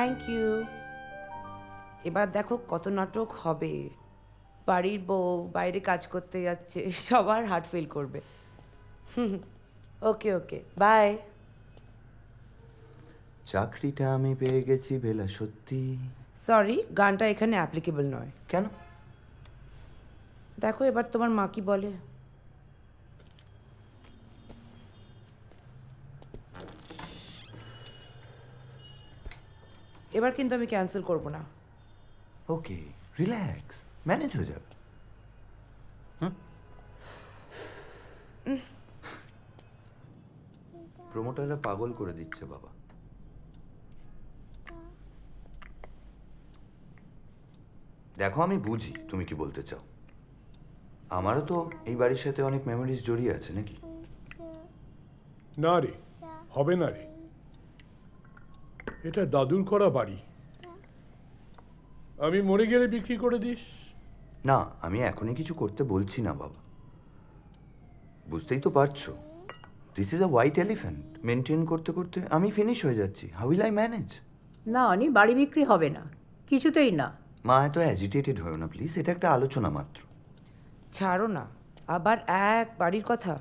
Thank you. এবার দেখো কত নাটক হবে। বাড়ির বউ বাইরে কাজ করতে যাচ্ছে, সবার হার্ট ফেল করবে। ওকে ওকে, বাই। চাকরিটা আমি পেয়ে গেছি বেলা সত্যি। সরি, গানটা এখানে অ্যাপ্লিকেবল নয়। কেন? দেখো এবার তোমার মা কি বলে। এবার কিন্তু আমি ক্যান্সেল করব না। ওকে, রিল্যাক্স, ম্যানেজ হয়ে যাবে। প্রমোটাররা পাগল করে দিচ্ছে বাবা। দেখো আমি বুঝি তুমি কি বলতে চাও, আমারও তো এই বাড়ির সাথে অনেক মেমোরিজ জড়িয়ে আছে নাকি? না রে, হবে না রে, এটা দাদুর করা বাড়ি। আমি মরে গেলে বিক্রি করে দিস? না, আমি এখনই কিছু করতে বলছি না বাবা, বুঝতেই তো পারছো this is a white elephant. Maintain করতে করতে আমি ফিনিশ হয়ে যাচ্ছি। How will I manage? না অনি, বাড়ি বিক্রি হবে না, কিছুতেই না। মা এত অ্যাজিটেটেড হয়েও না প্লিজ, এটা একটা আলোচনা মাত্র। ছাড়ো না, আবার এক বাড়ির কথা।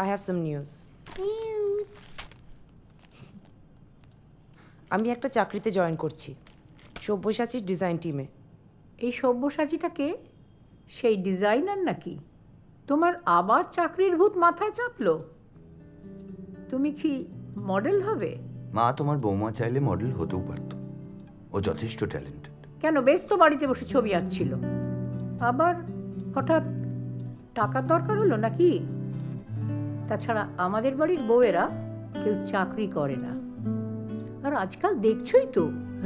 I have some news. আমি একটা চাকরিতে জয়েন করছি, সব্যসাচীর ডিজাইন টিমে। এই সব্যসাচীটা কে? সেই ডিজাইনার নাকি? তোমার আবার চাকরির ভূত মাথায় চাপলো? তুমি কি মডেল হবে? মা তোমার বৌমা চাইলে মডেল হতেও পারত, ও যথেষ্ট ট্যালেন্টেড। কেন, বেশ তো বাড়িতে বসে ছবি আঁকছিল, আবার হঠাৎ টাকার দরকার হলো নাকি? তাছাড়া আমাদের বাড়ির বউয়েরা কেউ চাকরি করে না। আর আজকাল দেখছই তো,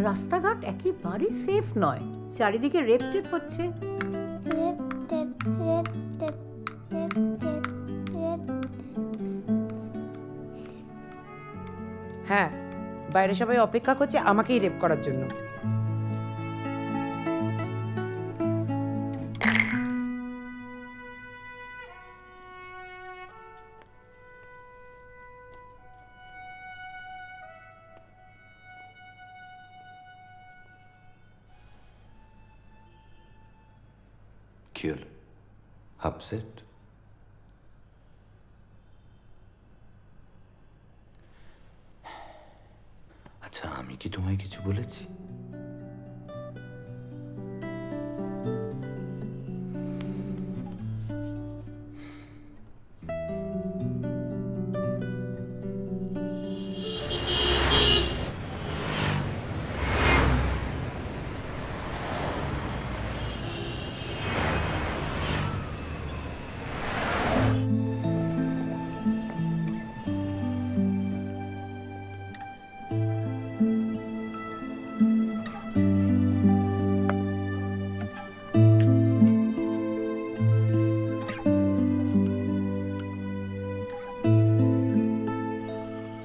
রাস্তাঘাট একেবারে সেফ নয়, চারিদিকে রেপ টেপ হচ্ছে। হ্যাঁ, বাইরে সবাই অপেক্ষা করছে আমাকেই রেপ করার জন্য। কি হলো, আপসেট? আচ্ছা, আমি কি তোমায় কিছু বলেছি?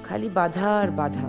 খালি বাধা আর বাধা।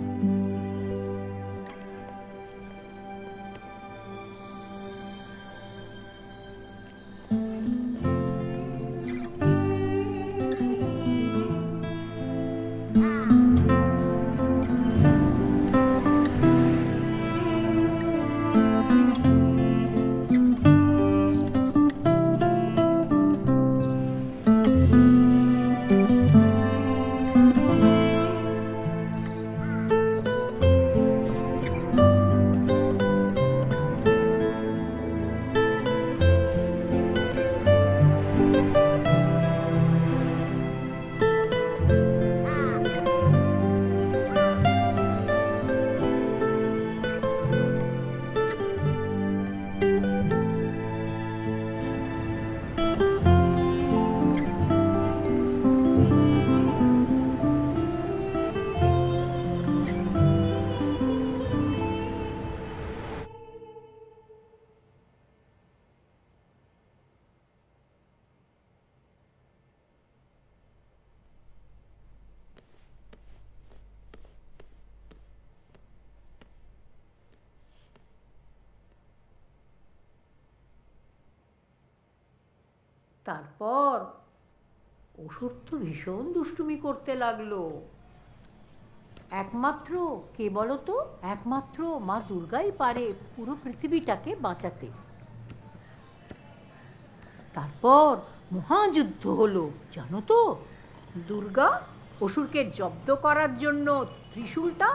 তারপর ওষুধ তো ভীষণ দুষ্টুমি করতে লাগলো। একমাত্র কে বলো তো, একমাত্র মা দুর্গাই পারে পুরো পৃথিবীটাকে বাঁচাতে। তারপর মহাযুদ্ধ হলো জানো তো। দুর্গা অসুরকে জব্দ করার জন্য ত্রিশূলটা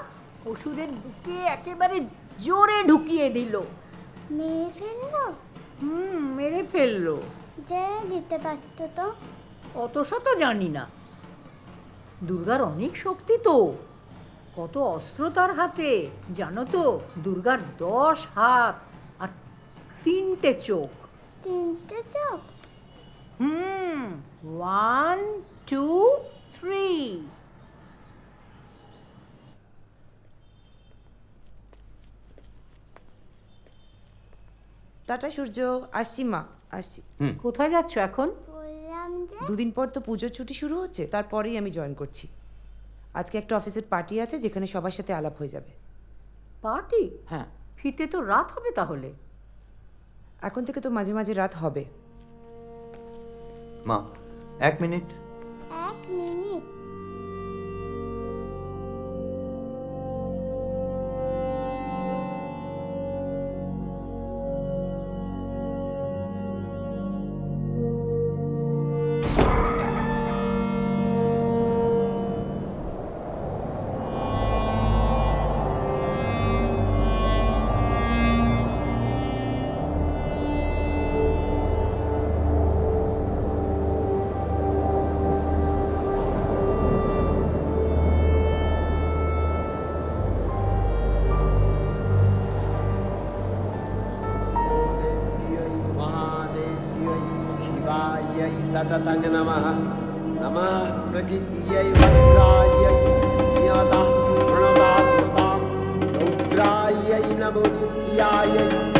অসুরের বুকে একেবারে জোরে ঢুকিয়ে দিল। মেরে ফেললো? মেরে ফেললো। যে দিতে পারতো তো। অত শত জানি না, দুর্গার অনেক শক্তি তো, কত অস্ত্র তার হাতে জানো তো। দুর্গার 10 হাত আর 3টে চোখ। 3টে চোখ? 1 2 3। টাটা সূর্য, আসছি মা, আসছি। কোথায় যাচ্ছ এখন? বললাম যে 2 দিন পর তো পুজোর ছুটি শুরু হচ্ছে, তারপরেই আমি জয়েন করছি। আজকে একটা অফিসের পার্টি আছে যেখানে সবার সাথে আলাপ হয়ে যাবে। পার্টি? হ্যাঁ, ফিরতে তো রাত হবে তাহলে। এখন থেকে তো মাঝে মাঝে রাত হবে। মা 1 মিনিট। 1 মিনিট? सततं नमः नमः प्रकृत्यै वज्रायै यतः प्रणदात्मतां रौद्रायै नमो नित्यायै